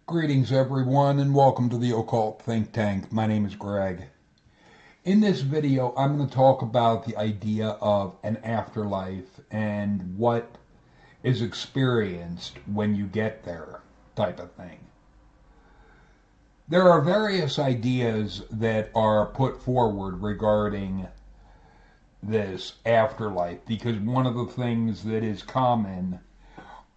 Greetings, everyone, and welcome to the Occult Think Tank. My name is Greg. In this video, I'm going to talk about the idea of an afterlife and what is experienced when you get there, type of thing. There are various ideas that are put forward regarding this afterlife because one of the things that is common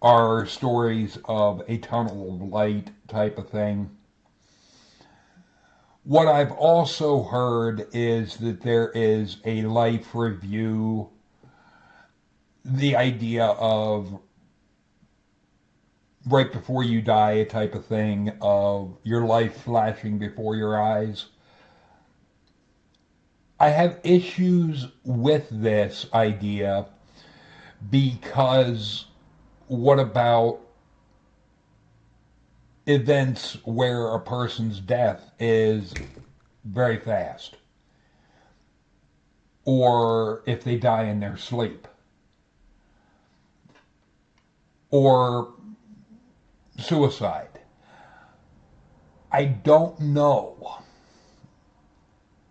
are stories of a tunnel of light type of thing. What I've also heard is that there is a life review, the idea of right before you die, a type of thing of your life flashing before your eyes. I have issues with this idea because what about events where a person's death is very fast? Or if they die in their sleep? Or suicide? I don't know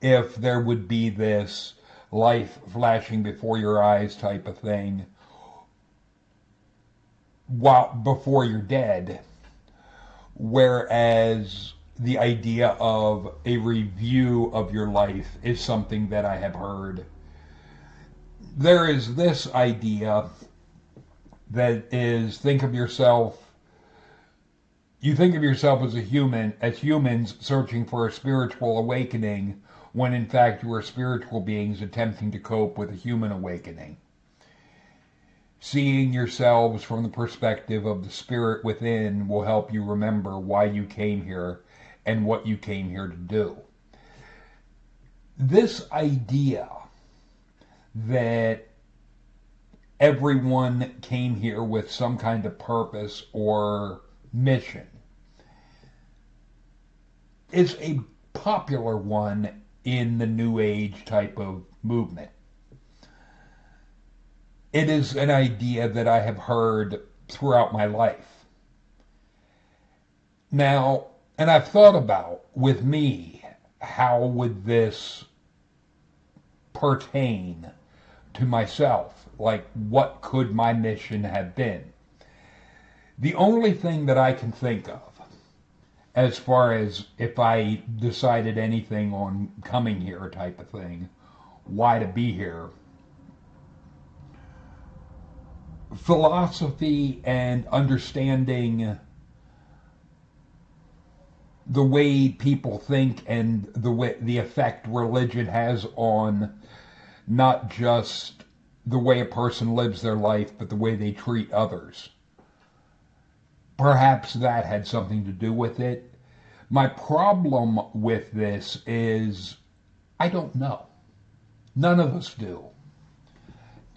if there would be this life flashing before your eyes type of thing while before you're dead, whereas the idea of a review of your life is something that I have heard. There is this idea that is, you think of yourself as a human, as humans searching for a spiritual awakening, when in fact you are spiritual beings attempting to cope with a human awakening. Seeing yourselves from the perspective of the spirit within will help you remember why you came here and what you came here to do. This idea that everyone came here with some kind of purpose or mission is a popular one in the New Age type of movement. It is an idea that I have heard throughout my life. Now, and I've thought about, with me, how would this pertain to myself? Like, what could my mission have been? The only thing that I can think of, as far as if I decided anything on coming here type of thing, why to be here, philosophy and understanding the way people think and the effect religion has on not just the way a person lives their life, but the way they treat others. Perhaps that had something to do with it. My problem with this is I don't know. None of us do.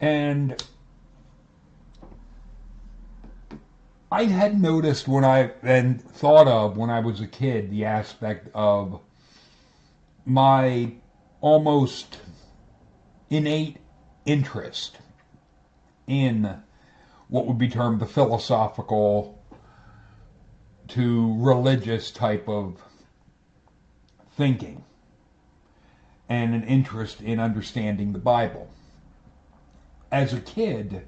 And I had noticed and thought of when I was a kid, the aspect of my almost innate interest in what would be termed the philosophical to religious type of thinking, and an interest in understanding the Bible. As a kid,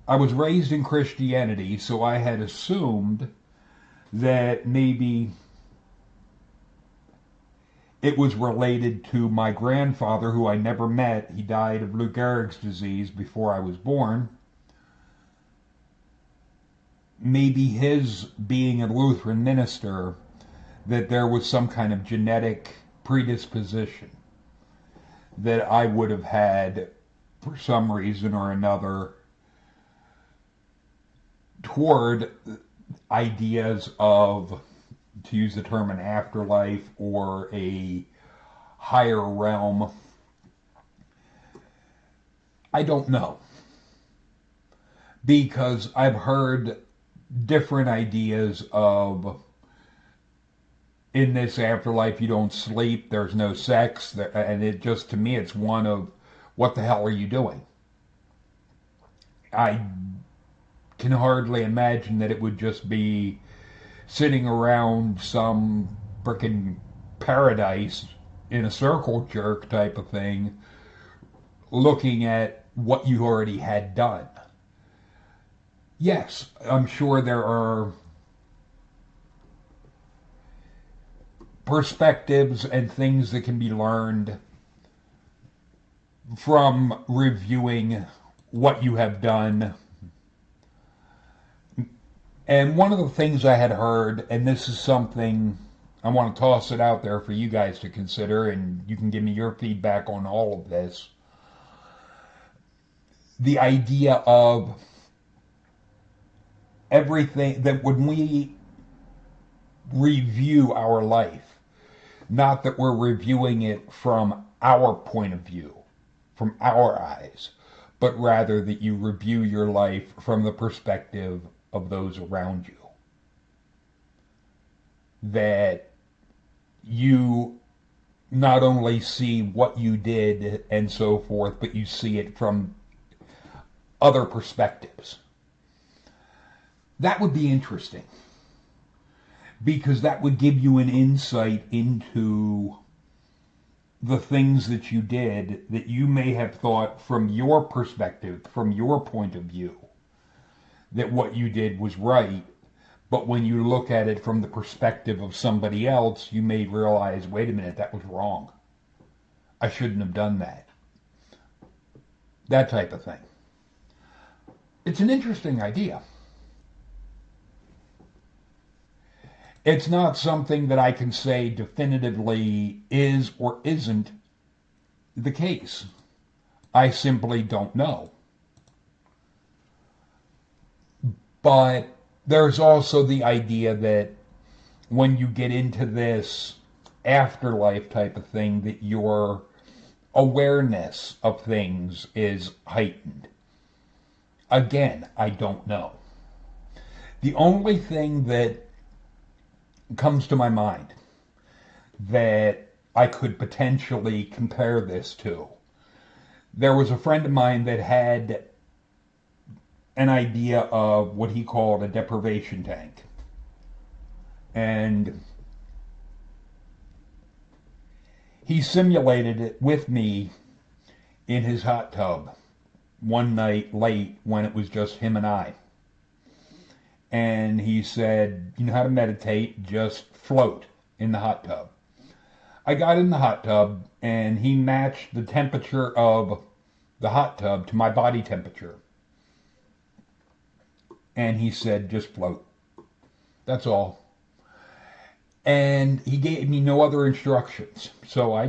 I was raised in Christianity, so I had assumed that maybe it was related to my grandfather, who I never met. He died of Lou Gehrig's disease before I was born. Maybe his being a Lutheran minister, that there was some kind of genetic predisposition that I would have had for some reason or another toward ideas of, to use the term, an afterlife or a higher realm. I don't know. Because I've heard different ideas of, in this afterlife you don't sleep, there's no sex, and it just, to me, it's one of, what the hell are you doing? I can hardly imagine that it would just be sitting around some frickin' paradise in a circle jerk type of thing, looking at what you already had done. Yes, I'm sure there are perspectives and things that can be learned from reviewing what you have done. And one of the things I had heard, and this is something I want to toss it out there for you guys to consider, and you can give me your feedback on all of this. The idea of everything, that when we review our life, not that we're reviewing it from our point of view, from our eyes, but rather that you review your life from the perspective of those around you. That you not only see what you did and so forth, but you see it from other perspectives. That would be interesting, because that would give you an insight into the things that you did that you may have thought from your perspective, from your point of view, that what you did was right. But when you look at it from the perspective of somebody else, you may realize, wait a minute, that was wrong. I shouldn't have done that. That type of thing. It's an interesting idea. It's not something that I can say definitively is or isn't the case. I simply don't know. But there's also the idea that when you get into this afterlife type of thing, that your awareness of things is heightened. Again, I don't know. The only thing that comes to my mind that I could potentially compare this to, there was a friend of mine that had an idea of what he called a deprivation tank. And he simulated it with me in his hot tub one night late when it was just him and I. And he said, you know how to meditate, just float in the hot tub. I got in the hot tub and he matched the temperature of the hot tub to my body temperature. And he said, just float. That's all. And he gave me no other instructions. So I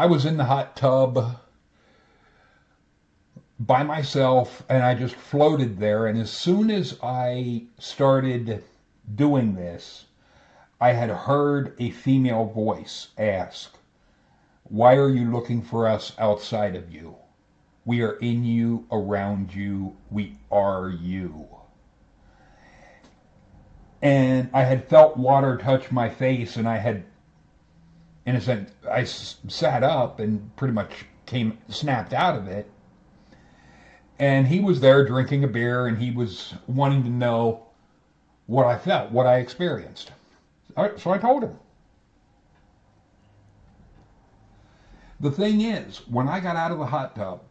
was in the hot tub by myself, and I just floated there. And as soon as I started doing this, I had heard a female voice ask, why are you looking for us outside of you? We are in you, around you, we are you. And I had felt water touch my face, and I had, in a sense, I sat up and pretty much snapped out of it. And he was there drinking a beer, and he was wanting to know what I felt, what I experienced. So I told him. The thing is, when I got out of the hot tub,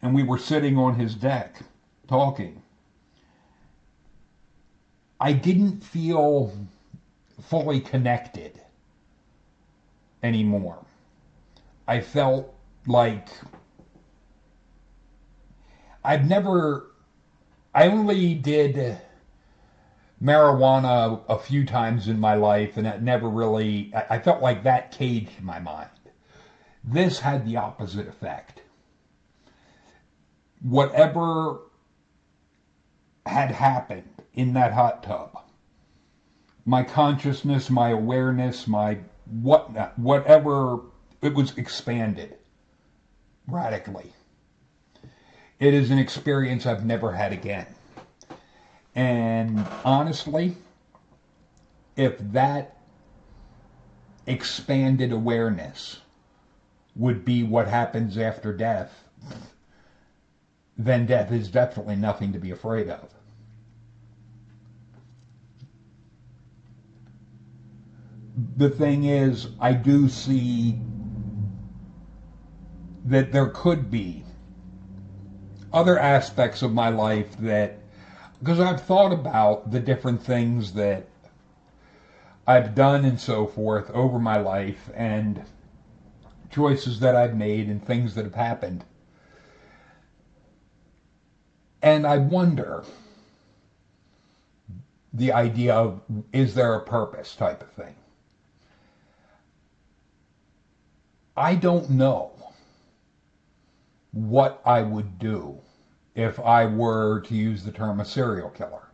and we were sitting on his deck talking, I didn't feel fully connected anymore. I felt like I only did marijuana a few times in my life, and it never really, I felt like that caged my mind. This had the opposite effect. Whatever had happened in that hot tub, my consciousness, my awareness, my whatever, it was expanded radically. It is an experience I've never had again. And honestly, if that expanded awareness would be what happens after death, then death is definitely nothing to be afraid of. the thing is, I do see that there could be other aspects of my life that, because I've thought about the different things that I've done and so forth over my life and choices that I've made and things that have happened. And I wonder the idea of, is there a purpose type of thing? I don't know what I would do if I were to use the term a serial killer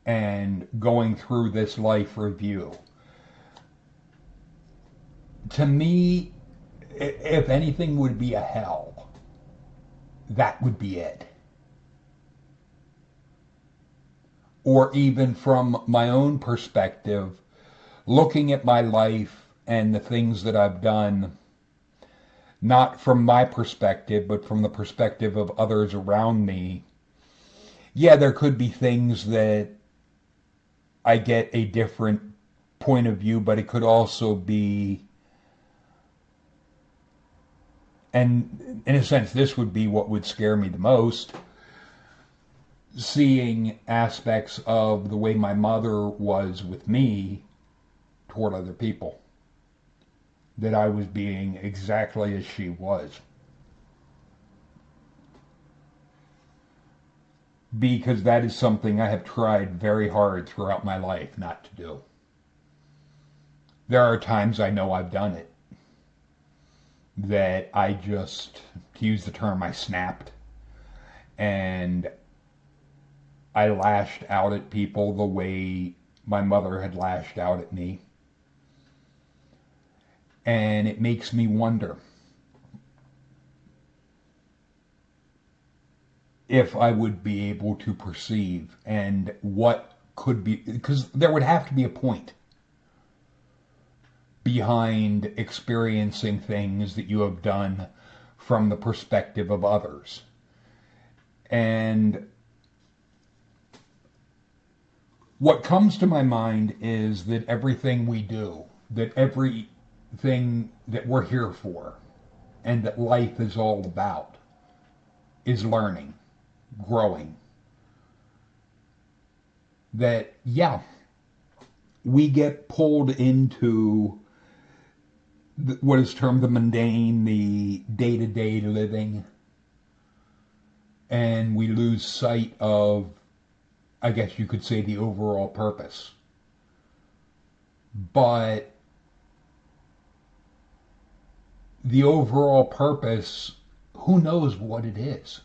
and going through this life review. To me, if anything would be a hell, that would be it. Or even from my own perspective, looking at my life and the things that I've done, not from my perspective, but from the perspective of others around me, yeah, there could be things that I get a different point of view, but it could also be, and in a sense, this would be what would scare me the most, seeing aspects of the way my mother was with me toward other people, that I was being exactly as she was. Because that is something I have tried very hard throughout my life not to do. There are times I know I've done it, that I just, to use the term, I snapped, and I lashed out at people the way my mother had lashed out at me. And it makes me wonder if I would be able to perceive and what could be, because there would have to be a point behind experiencing things that you have done from the perspective of others. And what comes to my mind is that everything we do, that everything that we're here for, and that life is all about, is learning, growing. That, yeah, we get pulled into what is termed the mundane, the day-to-day living, and we lose sight of, I guess you could say, the overall purpose. But the overall purpose, who knows what it is?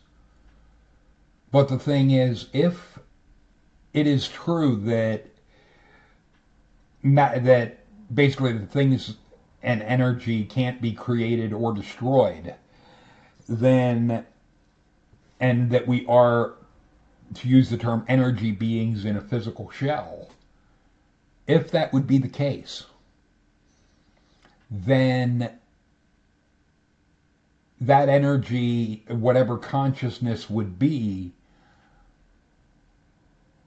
But the thing is, if it is true that basically the things and energy can't be created or destroyed, then, and that we are, to use the term, energy beings in a physical shell, if that would be the case, then that energy, whatever consciousness would be,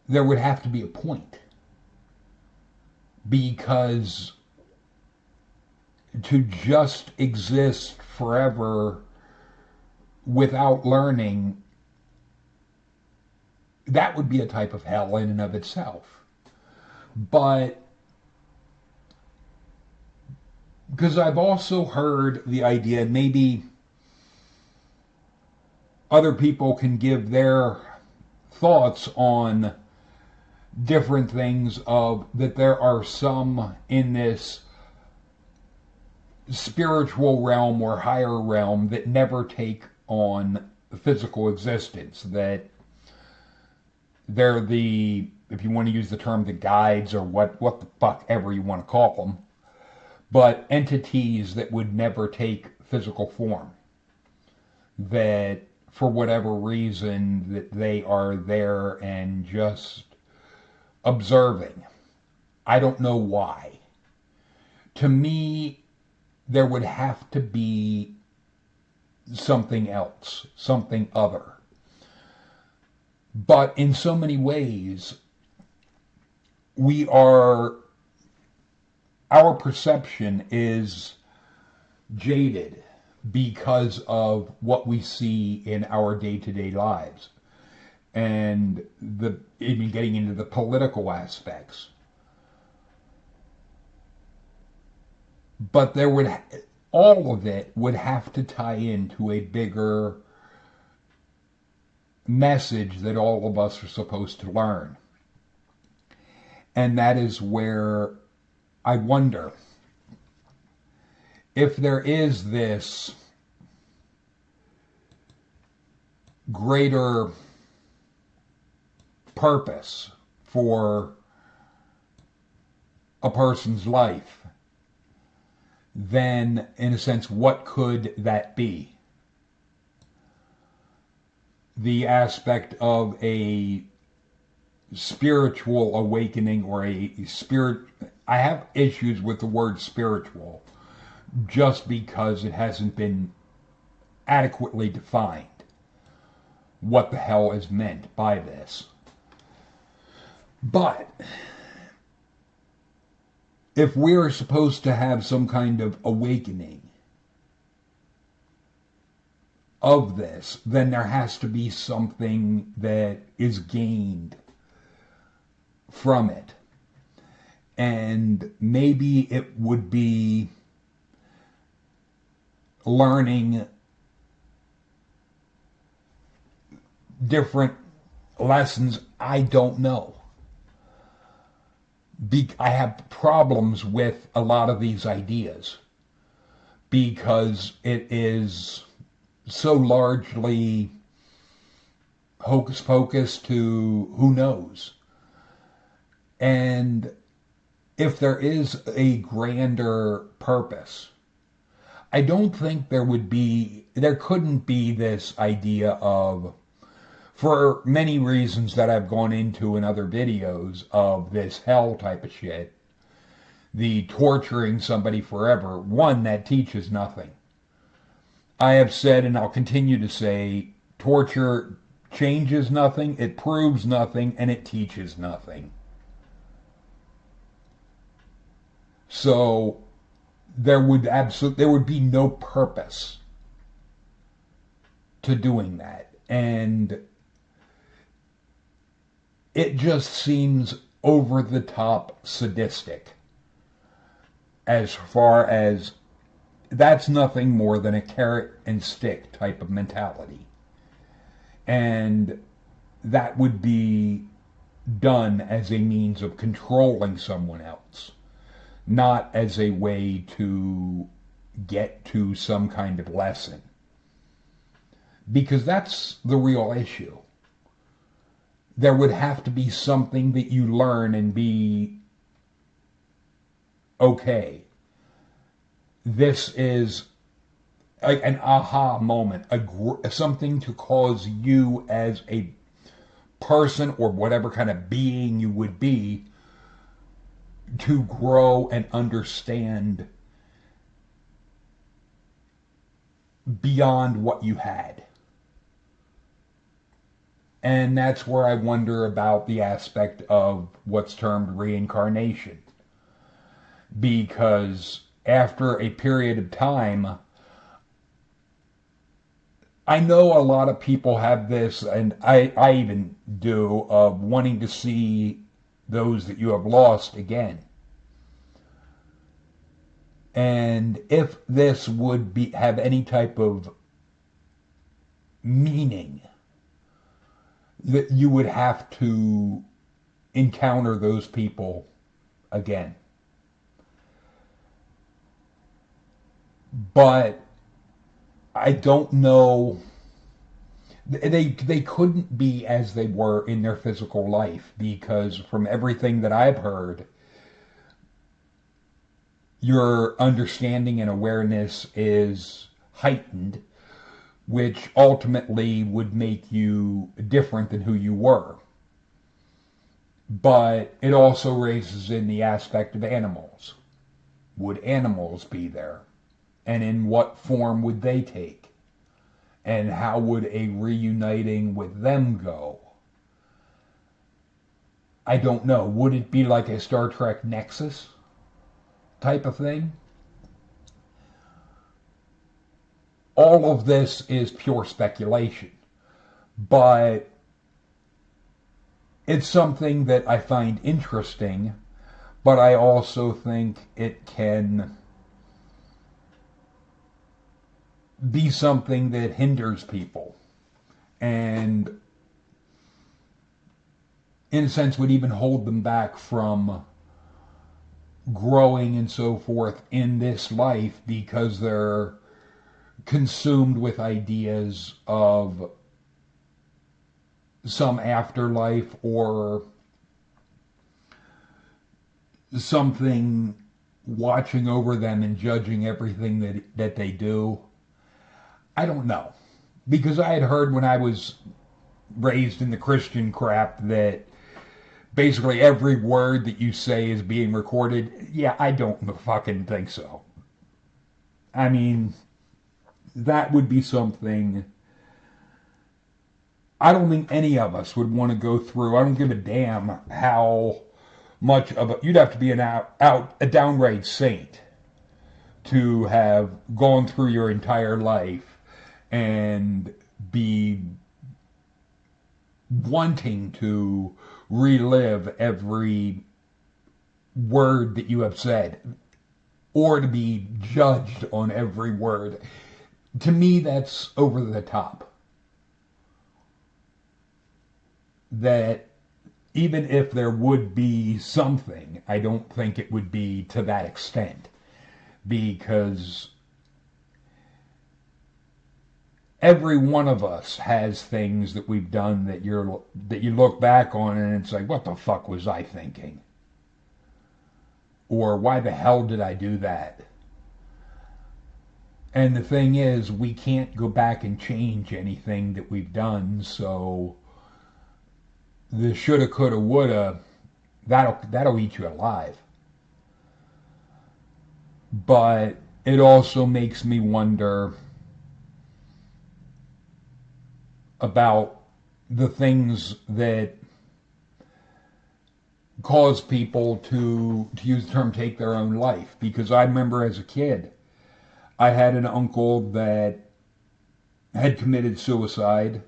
there would have to be a point. Because to just exist forever without learning, that would be a type of hell in and of itself. But because I've also heard the idea, maybe other people can give their thoughts on different things, of that there are some in this spiritual realm or higher realm that never take on physical existence, that they're the, if you want to use the term, the guides, or what the fuck ever you want to call them, but entities that would never take physical form, that for whatever reason that they are there and just observing. I don't know why. To me, there would have to be something else, something other. But in so many ways, we are our perception is jaded because of what we see in our day-to-day lives, and even getting into the political aspects. But all of it would have to tie into a bigger message that all of us are supposed to learn. And that is where I wonder if there is this greater purpose for a person's life, then, in a sense, what could that be? The aspect of a spiritual awakening or a spirit. I have issues with the word spiritual just because it hasn't been adequately defined what the hell is meant by this. But if we're supposed to have some kind of awakening of this, then there has to be something that is gained from it. And maybe it would be learning different lessons. I don't know. I have problems with a lot of these ideas because it is so largely hocus pocus to who knows. And if there is a grander purpose, I don't think there couldn't be this idea of, for many reasons that I've gone into in other videos, of this hell type of shit, the torturing somebody forever, one that teaches nothing. I have said, and I'll continue to say, torture changes nothing, it proves nothing, and it teaches nothing. So there would be no purpose to doing that. And it just seems over the top sadistic, as far as that's nothing more than a carrot and stick type of mentality. And that would be done as a means of controlling someone else, not as a way to get to some kind of lesson. Because that's the real issue. There would have to be something that you learn and be okay. This is an aha moment, something to cause you as a person or whatever kind of being you would be to grow and understand beyond what you had. And that's where I wonder about the aspect of what's termed reincarnation. Because after a period of time, I know a lot of people have this, and I even do, of wanting to see those that you have lost again. And if this would have any type of meaning, that you would have to encounter those people again. But I don't know. They couldn't be as they were in their physical life, because from everything that I've heard, your understanding and awareness is heightened, which ultimately would make you different than who you were. But it also raises in the aspect of animals. Would animals be there? And in what form would they take? And how would a reuniting with them go? I don't know. Would it be like a Star Trek Nexus? type of thing. All of this is pure speculation, but it's something that I find interesting, but I also think it can be something that hinders people and, in a sense, would even hold them back from growing and so forth in this life because they're consumed with ideas of some afterlife or something watching over them and judging everything that they do. I don't know. Because I had heard when I was raised in the Christian crap that basically every word that you say is being recorded. Yeah, I don't fucking think so. I mean, that would be something I don't think any of us would want to go through. I don't give a damn how much of a you'd have to be a downgrade saint to have gone through your entire life and be wanting to relive every word that you have said or to be judged on every word. To me, that's over the top. That even if there would be something, I don't think it would be to that extent. Because every one of us has things that we've done that you look back on and it's like, what the fuck was I thinking? Or why the hell did I do that? And the thing is, we can't go back and change anything that we've done, so the shoulda, coulda, woulda, that'll eat you alive. But it also makes me wonder about the things that cause people to use the term take their own life. Because I remember as a kid, I had an uncle that had committed suicide,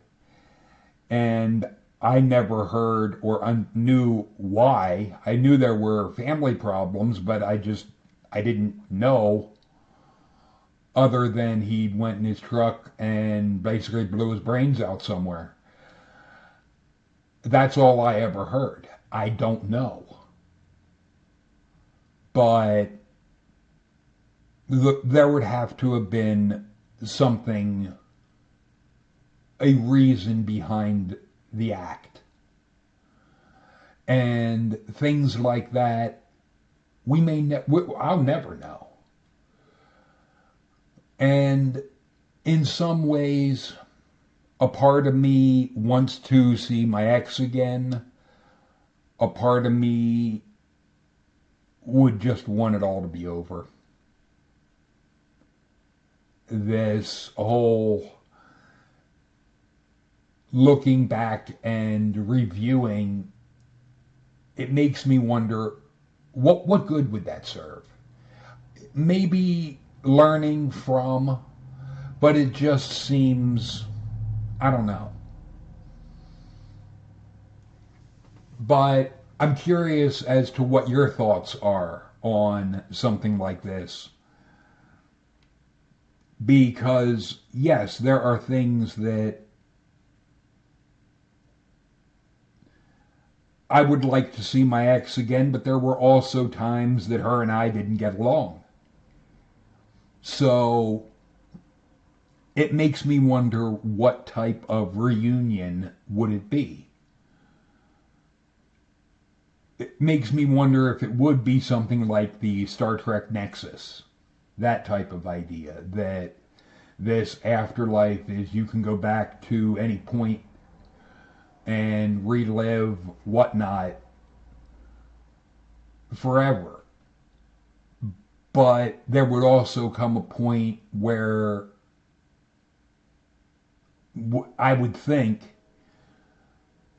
and I never heard or knew why. I knew there were family problems, but I didn't know, other than he went in his truck and basically blew his brains out somewhere. That's all I ever heard. I don't know. But there would have to have been something, a reason behind the act. And things like that, I'll never know. And in some ways, a part of me wants to see my ex again. A part of me would just want it all to be over. This whole looking back and reviewing, it makes me wonder, what good would that serve? Maybe learning from, but it just seems, I don't know. But I'm curious as to what your thoughts are on something like this. Because, yes, there are things that I would like to see my ex again, but there were also times that her and I didn't get along. So it makes me wonder, what type of reunion would it be? It makes me wonder if it would be something like the Star Trek Nexus, that type of idea, that this afterlife is you can go back to any point and relive whatnot forever. But there would also come a point where I would think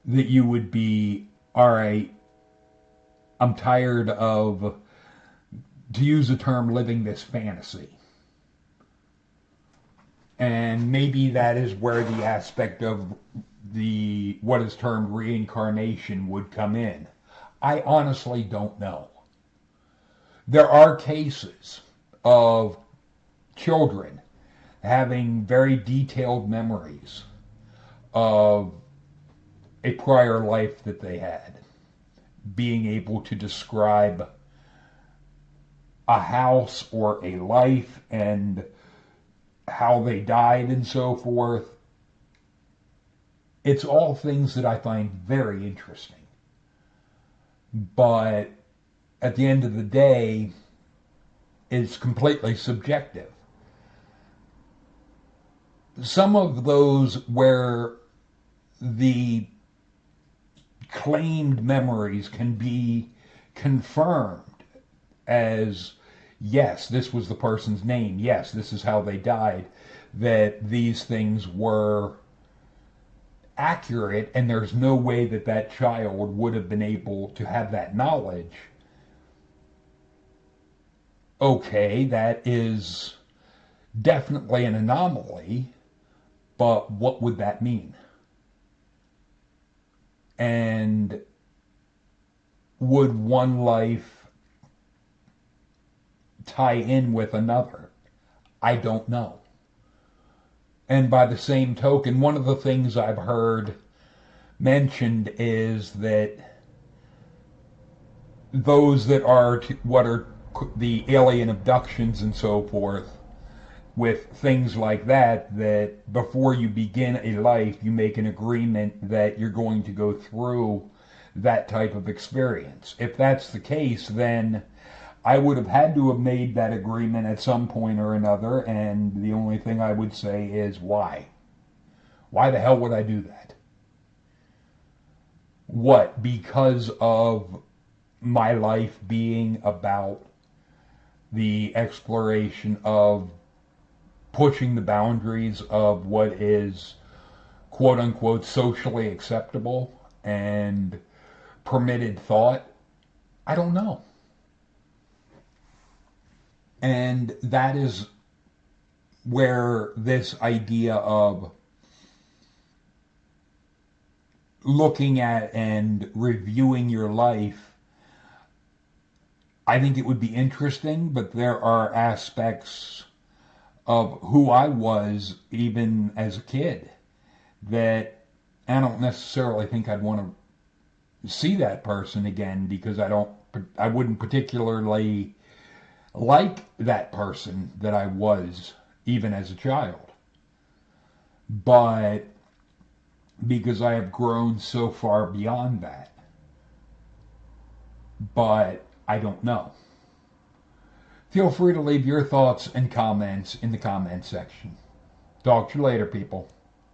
that you would be, all right, I'm tired of to use the term, living this fantasy. And maybe that is where the aspect of the what is termed reincarnation would come in. I honestly don't know. There are cases of children having very detailed memories of a prior life that they had, being able to describe a house or a life and how they died and so forth. It's all things that I find very interesting. But at the end of the day, it's completely subjective. Some of those where the claimed memories can be confirmed as, yes, this was the person's name, yes, this is how they died, that these things were accurate, and there's no way that that child would have been able to have that knowledge. Okay, that is definitely an anomaly, but what would that mean? And would one life tie in with another? I don't know. And by the same token, one of the things I've heard mentioned is that those that are what are the alien abductions and so forth, with things like that, that before you begin a life, you make an agreement that you're going to go through that type of experience. If that's the case, then I would have had to have made that agreement at some point or another, and the only thing I would say is why? Why the hell would I do that? What? Because of my life being about the exploration of pushing the boundaries of what is quote unquote socially acceptable and permitted thought? I don't know. And that is where this idea of looking at and reviewing your life, I think it would be interesting, but there are aspects of who I was even as a kid that I don't necessarily think I'd want to see that person again, because I wouldn't particularly like that person that I was even as a child. But because I have grown so far beyond that. But I don't know. Feel free to leave your thoughts and comments in the comments section. Talk to you later, people.